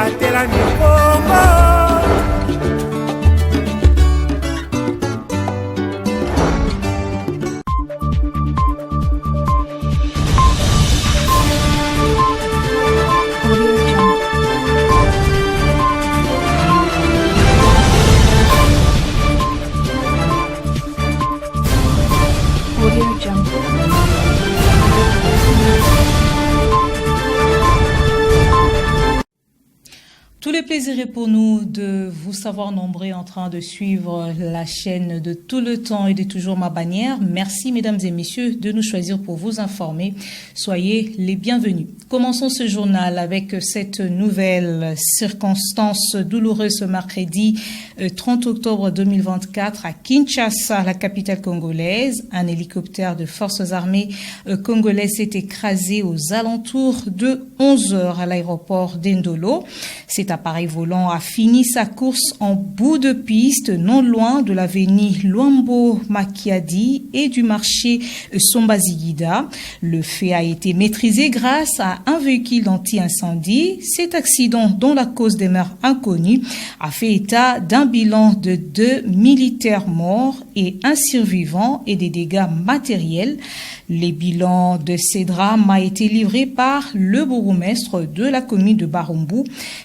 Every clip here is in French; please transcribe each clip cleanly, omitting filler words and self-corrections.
batela mikongo. Tout le plaisir est pour nous de vous savoir nombreux en train de suivre la chaîne de Tout le temps et de Toujours ma bannière. Merci mesdames et messieurs de nous choisir pour vous informer. Soyez les bienvenus. Commençons ce journal avec cette nouvelle circonstance douloureuse ce mercredi 30 octobre 2024 à Kinshasa, la capitale congolaise. Un hélicoptère de forces armées congolaises s'est écrasé aux alentours de 11 heures à l'aéroport d'Endolo. Cet appareil volant a fini sa course en bout de piste, non loin de l'avenue Luambo Makiadi et du marché Sombazigida. Le fait a été maîtrisé grâce à un véhicule anti-incendie. Cet accident, dont la cause demeure inconnue, a fait état d'un bilan de 2 militaires morts et un survivant et des dégâts matériels. Les bilans de ces drames a été livré par le bourgmestre de la commune de Barumbu.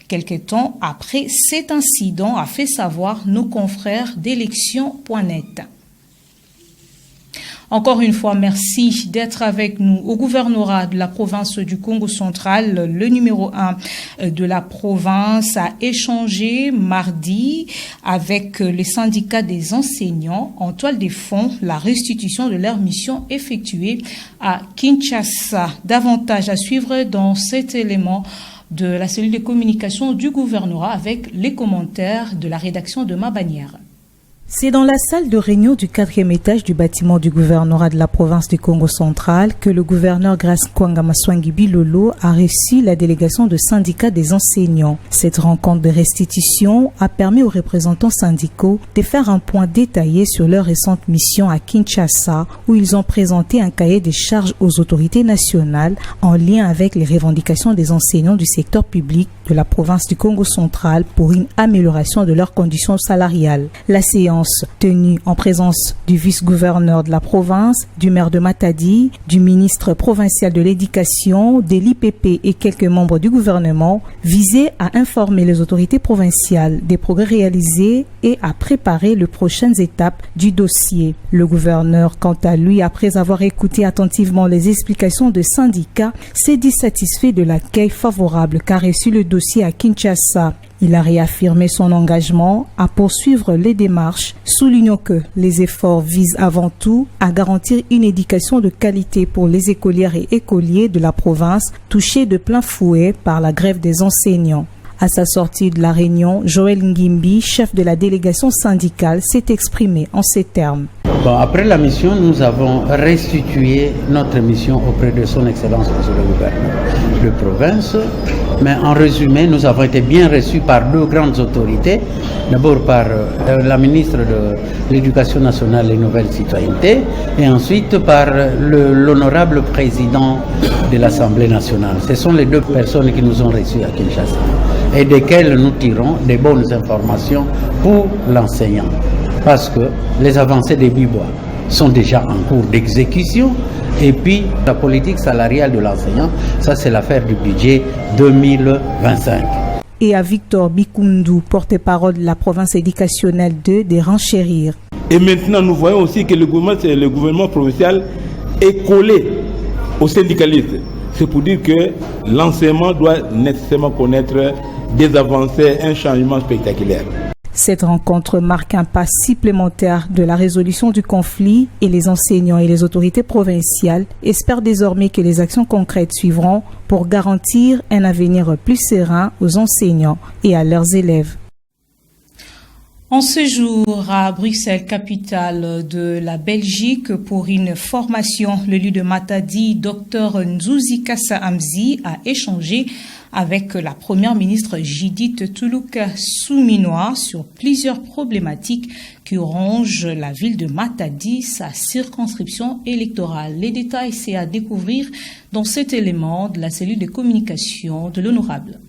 Quelque temps après cet incident, a fait savoir nos confrères d'élection.net. Encore une fois, merci d'être avec nous. Au gouvernorat de la province du Congo central, le numéro 1 de la province a échangé mardi avec les syndicats des enseignants en toile de fond la restitution de leur mission effectuée à Kinshasa. Davantage à suivre dans cet élément de la cellule de communication du gouvernorat avec les commentaires de la rédaction de Ma Bannière. C'est dans la salle de réunion du 4e étage du bâtiment du gouvernorat de la province du Congo central que le gouverneur Grace Kwanga Maswangi Bilolo a reçu la délégation de syndicats des enseignants. Cette rencontre de restitution a permis aux représentants syndicaux de faire un point détaillé sur leur récente mission à Kinshasa, où ils ont présenté un cahier des charges aux autorités nationales en lien avec les revendications des enseignants du secteur public de la province du Congo central pour une amélioration de leurs conditions salariales. La séance tenue en présence du vice-gouverneur de la province, du maire de Matadi, du ministre provincial de l'éducation, de l'IPP et quelques membres du gouvernement, visait à informer les autorités provinciales des progrès réalisés et à préparer les prochaines étapes du dossier. Le gouverneur, quant à lui, après avoir écouté attentivement les explications de syndicats, s'est dit satisfait de l'accueil favorable qu'a reçu le dossier à Kinshasa. Il a réaffirmé son engagement à poursuivre les démarches, soulignant que les efforts visent avant tout à garantir une éducation de qualité pour les écolières et écoliers de la province touchés de plein fouet par la grève des enseignants. À sa sortie de la réunion, Joël Ngimbi, chef de la délégation syndicale, s'est exprimé en ces termes. Après la mission, nous avons restitué notre mission auprès de son Excellence Monsieur le gouverneur de province. Mais en résumé, nous avons été bien reçus par deux grandes autorités. D'abord par la ministre de l'Éducation nationale et Nouvelle Citoyenneté et ensuite par l'honorable président de l'Assemblée nationale. Ce sont les deux personnes qui nous ont reçus à Kinshasa et desquelles nous tirons des bonnes informations pour l'enseignant. Parce que les avancées des Bibois sont déjà en cours d'exécution et puis la politique salariale de l'enseignant, ça c'est l'affaire du budget 2025. Et à Victor Bikundu, porte-parole de la province éducationnelle de renchérir. Et maintenant nous voyons aussi que le gouvernement provincial est collé aux syndicalistes. C'est pour dire que l'enseignement doit nécessairement connaître des avancées, un changement spectaculaire. Cette rencontre marque un pas supplémentaire de la résolution du conflit et les enseignants et les autorités provinciales espèrent désormais que les actions concrètes suivront pour garantir un avenir plus serein aux enseignants et à leurs élèves. En séjour à Bruxelles, capitale de la Belgique, pour une formation, le lieu de Matadi, Dr Nzuzi Kassa Amzi, a échangé avec la première ministre Judith Tuluka Souminoa sur plusieurs problématiques qui rongent la ville de Matadi, sa circonscription électorale. Les détails, c'est à découvrir dans cet élément de la cellule de communication de l'honorable.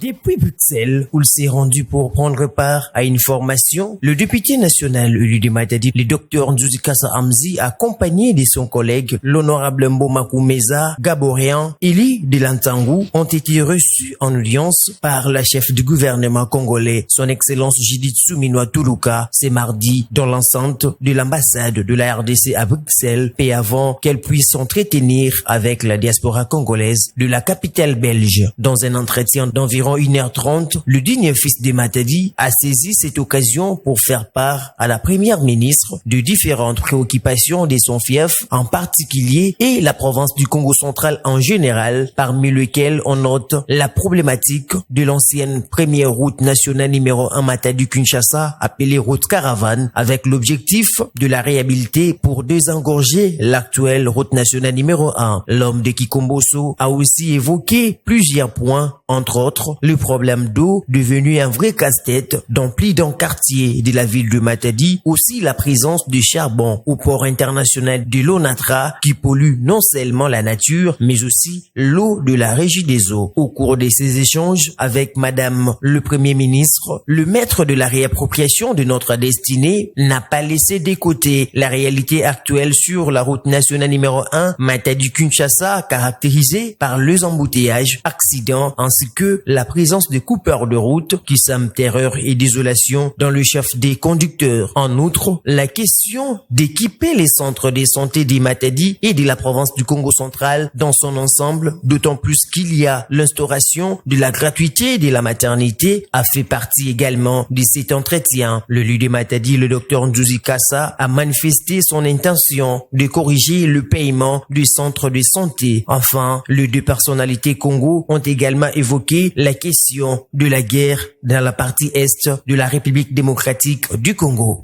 Depuis Bruxelles, où il s'est rendu pour prendre part à une formation, le député national élu de Matadi, le docteur Nzuzi Kassa Amzi, accompagné de son collègue, l'honorable Mbomakou Meza Gaboréan, élu de l'Antangou, ont été reçus en audience par la chef du gouvernement congolais, son excellence Judith Suminwa Tuluka, ce mardi, dans l'enceinte de l'ambassade de la RDC à Bruxelles, et avant qu'elle puisse s'entretenir avec la diaspora congolaise de la capitale belge. Dans un entretien d'environ 1h30, le digne fils de Matadi a saisi cette occasion pour faire part à la première ministre de différentes préoccupations de son fief en particulier et la province du Congo central en général, parmi lesquelles on note la problématique de l'ancienne première route nationale numéro 1 Matadi-Kinshasa, appelée route caravane, avec l'objectif de la réhabiliter pour désengorger l'actuelle route nationale numéro 1. L'homme de Kikomboso a aussi évoqué plusieurs points, entre autres le problème d'eau devenu un vrai casse-tête dans plus d'un quartier de la ville de Matadi, aussi la présence de charbon au port international de l'Onatra qui pollue non seulement la nature mais aussi l'eau de la régie des eaux. Au cours de ces échanges avec madame le premier ministre, le maître de la réappropriation de notre destinée n'a pas laissé de côté la réalité actuelle sur la route nationale numéro 1 Matadi-Kinshasa, caractérisée par les embouteillages, accidents ainsi que la présence de coupeurs de route qui sèment terreur et désolation dans le chef des conducteurs. En outre, la question d'équiper les centres de santé des Matadi et de la province du Congo central dans son ensemble, d'autant plus qu'il y a l'instauration de la gratuité de la maternité, a fait partie également de cet entretien. Le lieu de Matadi, le docteur Nzuzi Kassa, a manifesté son intention de corriger le paiement du centre de santé. Enfin, les deux personnalités Congo ont également évoqué la question de la guerre dans la partie est de la République démocratique du Congo.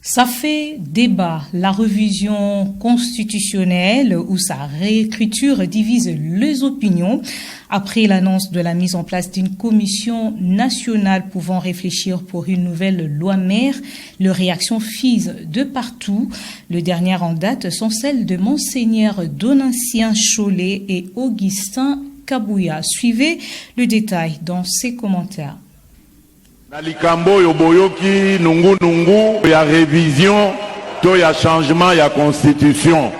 Ça fait débat. La révision constitutionnelle ou sa réécriture divise les opinions. Après l'annonce de la mise en place d'une commission nationale pouvant réfléchir pour une nouvelle loi mère, les réactions fusent de partout. Les dernières en date sont celles de Monseigneur Donatien Cholet et Augustin Kabouya. Suivez le détail dans ces commentaires. Nalikambo yoboyoki nungu ya révision to ya changement ya constitution.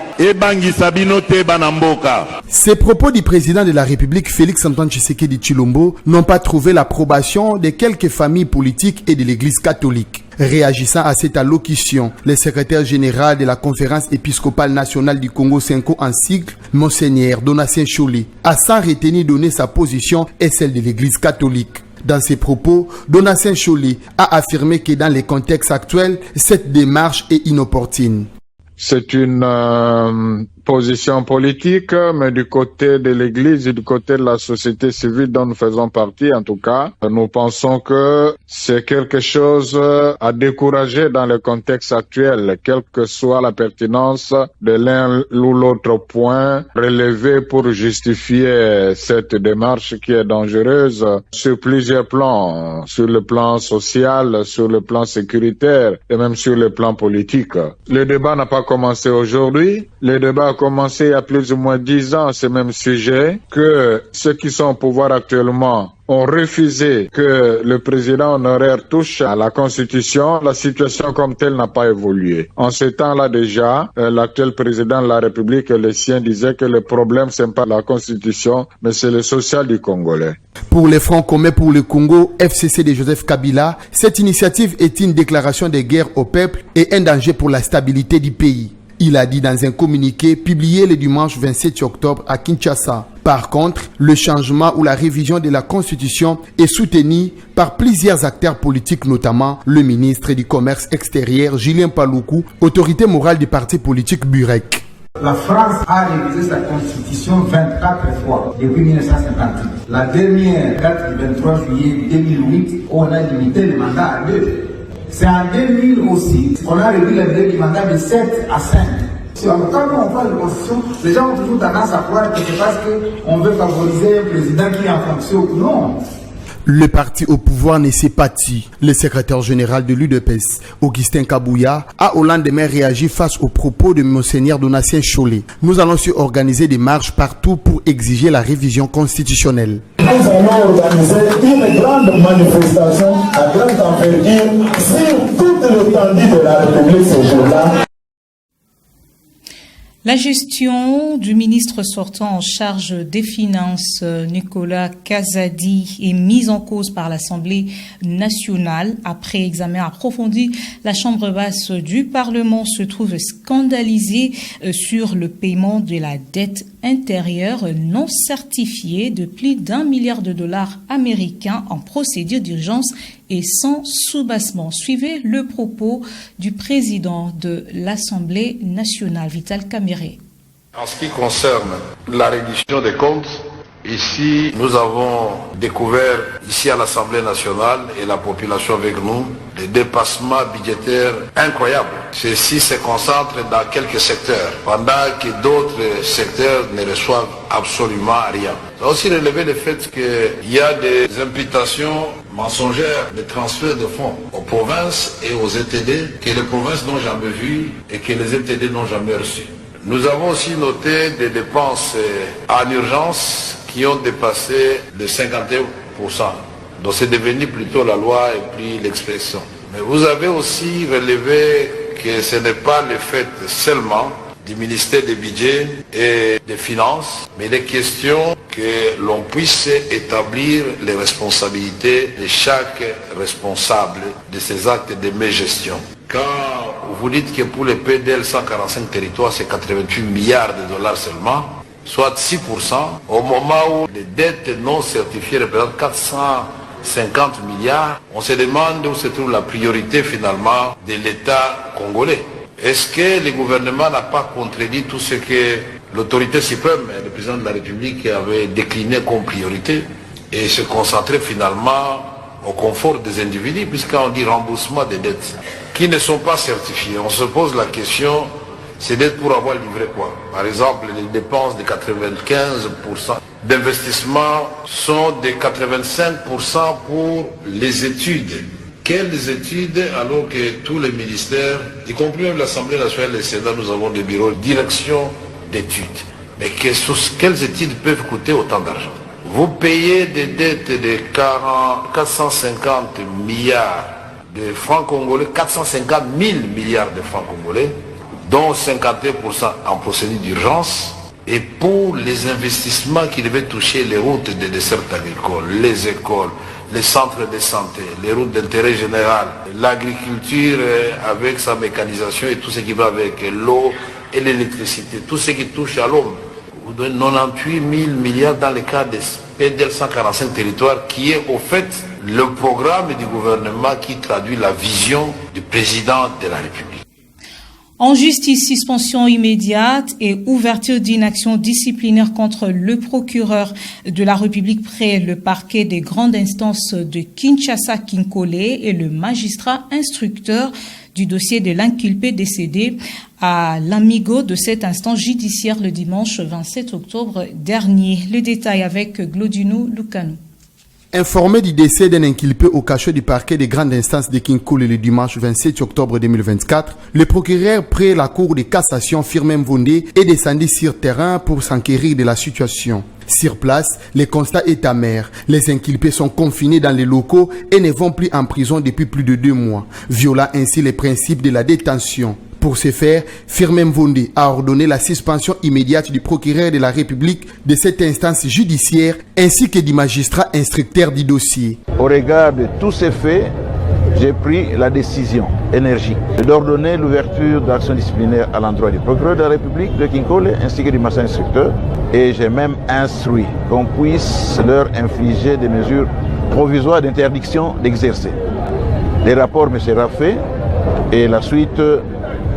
Ces propos du président de la République Félix-Antoine Tshisekedi Tshilombo n'ont pas trouvé l'approbation de quelques familles politiques et de l'Église catholique. Réagissant à cette allocution, le secrétaire général de la Conférence épiscopale nationale du Congo Senko en sigle, Monseigneur Donatien Cholet, a sans retenir donné sa position et celle de l'Église catholique. Dans ses propos, Donatien Cholet a affirmé que dans les contextes actuels, cette démarche est inopportune. C'est une position politique, mais du côté de l'Église et du côté de la société civile dont nous faisons partie, en tout cas, nous pensons que c'est quelque chose à décourager dans le contexte actuel, quelle que soit la pertinence de l'un ou l'autre point relevé pour justifier cette démarche qui est dangereuse sur plusieurs plans, sur le plan social, sur le plan sécuritaire et même sur le plan politique. Le débat n'a pas commencé aujourd'hui, le débat a commencé il y a plus ou moins 10 ans ce même sujet, que ceux qui sont au pouvoir actuellement ont refusé que le président honoraire touche à la Constitution. La situation comme telle n'a pas évolué. En ce temps-là déjà, l'actuel président de la République et les siens disaient que le problème c'est pas la Constitution, mais c'est le social du Congolais. Pour les Front commun pour le Congo, FCC de Joseph Kabila, cette initiative est une déclaration de guerre au peuple et un danger pour la stabilité du pays. Il a dit dans un communiqué publié le dimanche 27 octobre à Kinshasa. Par contre, le changement ou la révision de la Constitution est soutenu par plusieurs acteurs politiques, notamment le ministre du Commerce extérieur Julien Paluku, autorité morale du parti politique Burek. La France a révisé sa constitution 24 fois depuis 1958. La dernière date du 23 juillet 2008, on a limité le mandat à 2. C'est en 2000 aussi qu'on a réduit la durée du mandat de 7 à 5. Quand on parle de constitution, les gens ont toujours tendance à croire que c'est parce qu'on veut favoriser un président qui est en fonction. Non. Le parti au pouvoir ne s'est pas tué. Le secrétaire général de l'UDPS, Augustin Kabouya, a au lendemain réagi face aux propos de Monseigneur Donatien Chollet. Nous allons aussi organiser des marches partout pour exiger la révision constitutionnelle. Nous allons organiser une grande manifestation à grande envergure sur toute l'étendue de la République ce jour-là. La gestion du ministre sortant en charge des Finances, Nicolas Kazadi, est mise en cause par l'Assemblée nationale. Après examen approfondi, la Chambre basse du Parlement se trouve scandalisée sur le paiement de la dette intérieure non certifiée de plus d'1 milliard de dollars américains en procédure d'urgence et sans soubassement. Suivez le propos du président de l'Assemblée nationale, Vital Kamerhe. En ce qui concerne la reddition des comptes, ici nous avons découvert, ici à l'Assemblée nationale et la population avec nous, des dépassements budgétaires incroyables. Ceci se concentre dans quelques secteurs, pendant que d'autres secteurs ne reçoivent absolument rien. On a aussi relevé le fait qu'il y a des imputations mensongères de transfert de fonds aux provinces et aux ETD que les provinces n'ont jamais vu et que les ETD n'ont jamais reçu. Nous avons aussi noté des dépenses en urgence qui ont dépassé les 51%. Donc c'est devenu plutôt la loi et puis l'expression. Mais vous avez aussi relevé que ce n'est pas le fait seulement du ministère des Budgets et des Finances, mais il est question que l'on puisse établir les responsabilités de chaque responsable de ces actes de mégestion. Quand vous dites que pour les PDL 145 territoires, c'est 88 milliards de dollars seulement, soit 6%, au moment où les dettes non certifiées représentent 450 milliards, on se demande où se trouve la priorité finalement de l'État congolais. Est-ce que le gouvernement n'a pas contredit tout ce que l'autorité suprême, le président de la République, avait décliné comme priorité et se concentrer finalement au confort des individus, puisqu'on dit remboursement des dettes qui ne sont pas certifiées? On se pose la question, ces dettes pour avoir livré quoi? Par exemple, les dépenses de 95% d'investissement sont de 85% pour les études. Quelles études, alors que tous les ministères, y compris même l'Assemblée nationale et le Sénat, nous avons des bureaux de direction d'études. Mais quelles études peuvent coûter autant d'argent? Vous payez des dettes de 450 milliards de francs congolais, 450 000 milliards de francs congolais, dont 51% en procédure d'urgence, et pour les investissements qui devaient toucher les routes de dessert agricole, les écoles, les centres de santé, les routes d'intérêt général, l'agriculture avec sa mécanisation et tout ce qui va avec l'eau et l'électricité, tout ce qui touche à l'homme. Vous donnez 98 000 milliards dans le cas des PDL 145 territoires, qui est au fait le programme du gouvernement qui traduit la vision du président de la République. En justice, suspension immédiate et ouverture d'une action disciplinaire contre le procureur de la République près le parquet des grandes instances de Kinshasa-Kinkole et le magistrat instructeur du dossier de l'inculpé décédé à l'Amigo de cette instance judiciaire le dimanche 27 octobre dernier. Le détail avec Glodino Lukanou. Informé du décès d'un inculpé au cachot du parquet des grandes instances de Kinkole le dimanche 27 octobre 2024, le procureur près la cour de cassation Firmin Mvondé est descendu sur terrain pour s'enquérir de la situation. Sur place, le constat est amer. Les inculpés sont confinés dans les locaux et ne vont plus en prison depuis plus de 2 mois, violant ainsi les principes de la détention. Pour ce faire, Firmin Mvondé a ordonné la suspension immédiate du procureur de la République de cette instance judiciaire ainsi que du magistrat instructeur du dossier. Au regard de tous ces faits, j'ai pris la décision énergique d'ordonner l'ouverture d'actions disciplinaires à l'endroit du procureur de la République de Kinkole ainsi que du magistrat instructeur, et j'ai même instruit qu'on puisse leur infliger des mesures provisoires d'interdiction d'exercer. Les rapports me seront faits et la suite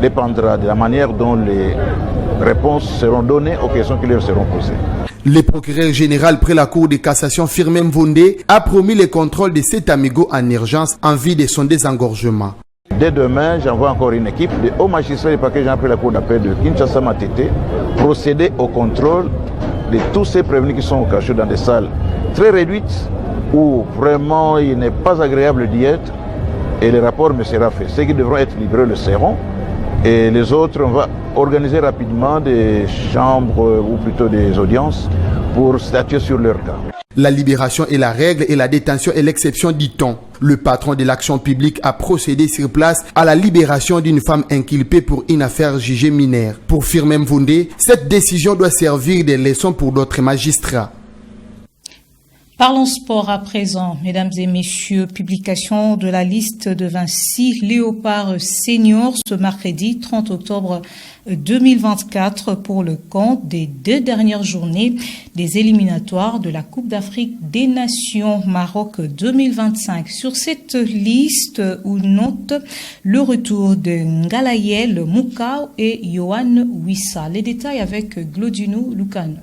dépendra de la manière dont les réponses seront données aux questions qui leur seront posées. Le procureur général près la cour de cassation Firmin Mvondé a promis le contrôle de cet amigo en urgence en vue de son désengorgement. Dès demain, j'envoie encore une équipe de hauts magistrats du parquet général près la cour d'appel de Kinshasa-Matete procéder au contrôle de tous ces prévenus qui sont cachés dans des salles très réduites où vraiment il n'est pas agréable d'y être, et le rapport me sera fait. Ceux qui devront être libérés le seront, et les autres, on va organiser rapidement des chambres ou plutôt des audiences pour statuer sur leur cas. La libération est la règle et la détention est l'exception, dit-on. Le patron de l'action publique a procédé sur place à la libération d'une femme inculpée pour une affaire jugée mineure. Pour Firmin Mvundé, cette décision doit servir de leçon pour d'autres magistrats. Parlons sport à présent, mesdames et messieurs. Publication de la liste de Vinci Léopard Senior ce mercredi 30 octobre 2024 pour le compte des 2 dernières journées des éliminatoires de la Coupe d'Afrique des Nations Maroc 2025. Sur cette liste, on note le retour de Ngalayel Moukau et Yohan Wissa. Les détails avec Glodino Lucano.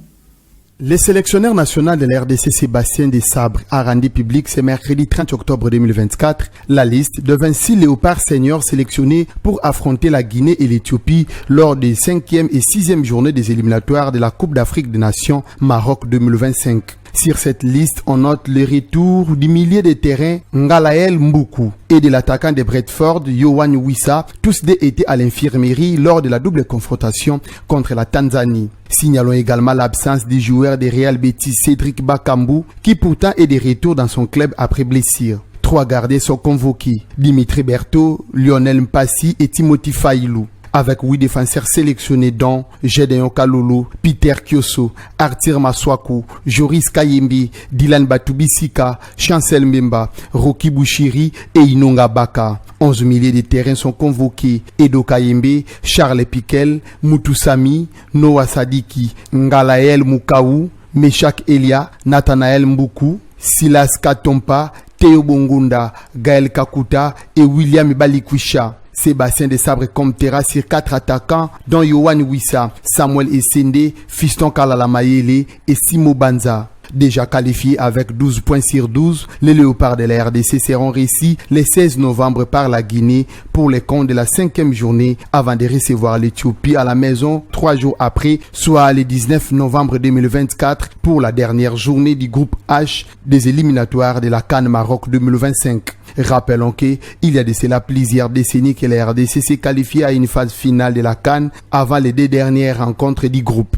Le sélectionneur national de la RDC Sébastien Desabre a rendu public ce mercredi 30 octobre 2024 la liste de 26 léopards seniors sélectionnés pour affronter la Guinée et l'Éthiopie lors des 5e et 6e journées des éliminatoires de la Coupe d'Afrique des Nations Maroc 2025. Sur cette liste, on note le retour du milieu de terrain Ngalael Mboukou et de l'attaquant de Bradford, Yohan Wissa, tous deux étaient à l'infirmerie lors de la double confrontation contre la Tanzanie. Signalons également l'absence du joueur de Real Betis Cédric Bakambu, qui pourtant est de retour dans son club après blessure. 3 gardiens sont convoqués, Dimitri Berthaud, Lionel Mpassi et Timothy Failou. Avec 8 défenseurs sélectionnés dont Gédéon Kalolo, Peter Kioso, Arthur Maswaku, Joris Kayembe, Dylan Batubisika, Chancel Mbemba, Roki Bouchiri et Inonga Baka. 11 milliers de terrains sont convoqués. Edo Kayembe, Charles Piquel, Moutou Sami, Noah Sadiki, Ngalael Moukau, Meshak Elia, Nathanael Mboukou, Silas Katompa, Théo Bongunda, Gaël Kakuta et William Balikwisha. Sébastien Desabre comptera sur 4 attaquants dont Yohan Wissa, Samuel Essende, Fiston Kalala Mayele et Simo Banza. Déjà qualifiés avec 12 points sur 12, les léopards de la RDC seront reçus le 16 novembre par la Guinée pour les comptes de la 5e journée avant de recevoir l'Éthiopie à la maison 3 jours après, soit le 19 novembre 2024 pour la dernière journée du groupe H des éliminatoires de la CAN Maroc 2025. Rappelons qu'il y a de cela plusieurs décennies que la RDC s'est qualifiée à une phase finale de la CAN avant les 2 dernières rencontres du groupe.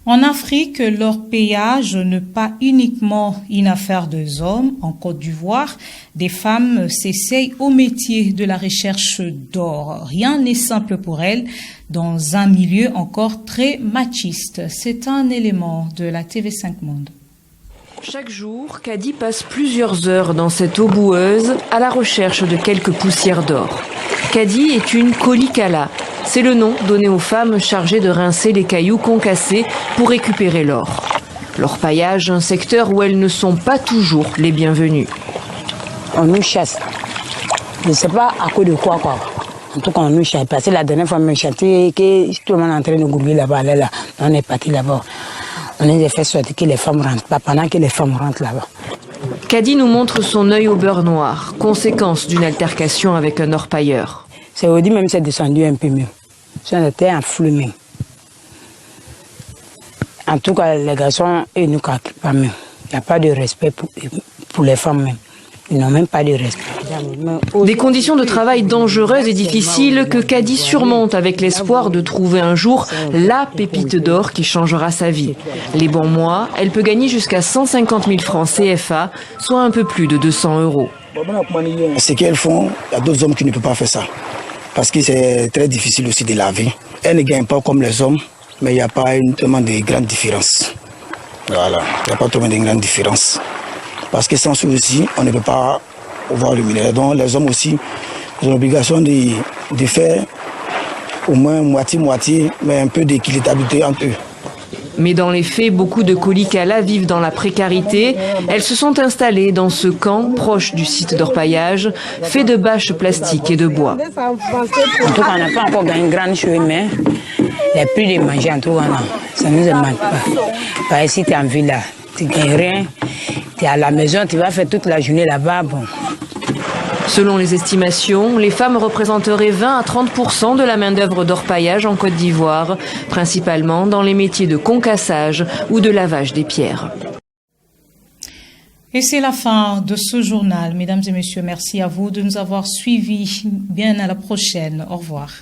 En Afrique, l'orpaillage n'est pas uniquement une affaire des hommes. En Côte d'Ivoire, des femmes s'essayent au métier de la recherche d'or. Rien n'est simple pour elles dans un milieu encore très machiste. C'est un élément de la TV5 Monde. Chaque jour, Kadi passe plusieurs heures dans cette eau boueuse à la recherche de quelques poussières d'or. Kadi est une kolikala. C'est le nom donné aux femmes chargées de rincer les cailloux concassés pour récupérer l'or. L'orpaillage, un secteur où elles ne sont pas toujours les bienvenues. On nous chasse. Je ne sais pas à cause de quoi. En tout cas, on nous chasse. Parce que la dernière fois, on m'a chanté que tout le monde est en train de gourbir là-bas. Là. On est parti là-bas. On a fait sortir que les femmes rentrent pas pendant que les femmes rentrent là-bas. Kadi nous montre son œil au beurre noir, conséquence d'une altercation avec un orpailleur. C'est au dit même c'est descendu un peu mieux. C'était un flou même. En tout cas, les garçons, ils ne calculent pas même. Il n'y a pas de respect pour les femmes même. Ils n'ont même pas de respect. Des conditions de travail dangereuses et difficiles que Kadi surmonte avec l'espoir de trouver un jour la pépite d'or qui changera sa vie. Les bons mois, elle peut gagner jusqu'à 150 000 francs CFA, soit un peu plus de 200 €. Ce qu'elles font, il y a d'autres hommes qui ne peuvent pas faire ça. Parce que c'est très difficile aussi de laver. Elles ne gagnent pas comme les hommes, mais il n'y a pas tellement de grandes différences. Voilà, il n'y a pas tellement de grandes différences. Parce que sans ceci, on ne peut pas voir le minerai. Donc les hommes aussi ont l'obligation de faire au moins moitié-moitié, mais un peu d'équitabilité entre eux. Mais dans les faits, beaucoup de kolikala vivent dans la précarité. Elles se sont installées dans ce camp proche du site d'orpaillage, fait de bâches plastiques et de bois. En tout cas, on n'a pas encore gagné une grande chose, mais les prix de manger, en tout cas, non, ça ne nous manque pas. Parce que si tu es en ville là, tu ne gagnes rien. Tu es à la maison, tu vas faire toute la journée là-bas. Bon. Selon les estimations, les femmes représenteraient 20 à 30% de la main-d'œuvre d'orpaillage en Côte d'Ivoire, principalement dans les métiers de concassage ou de lavage des pierres. Et c'est la fin de ce journal. Mesdames et messieurs, merci à vous de nous avoir suivis. Bien à la prochaine. Au revoir.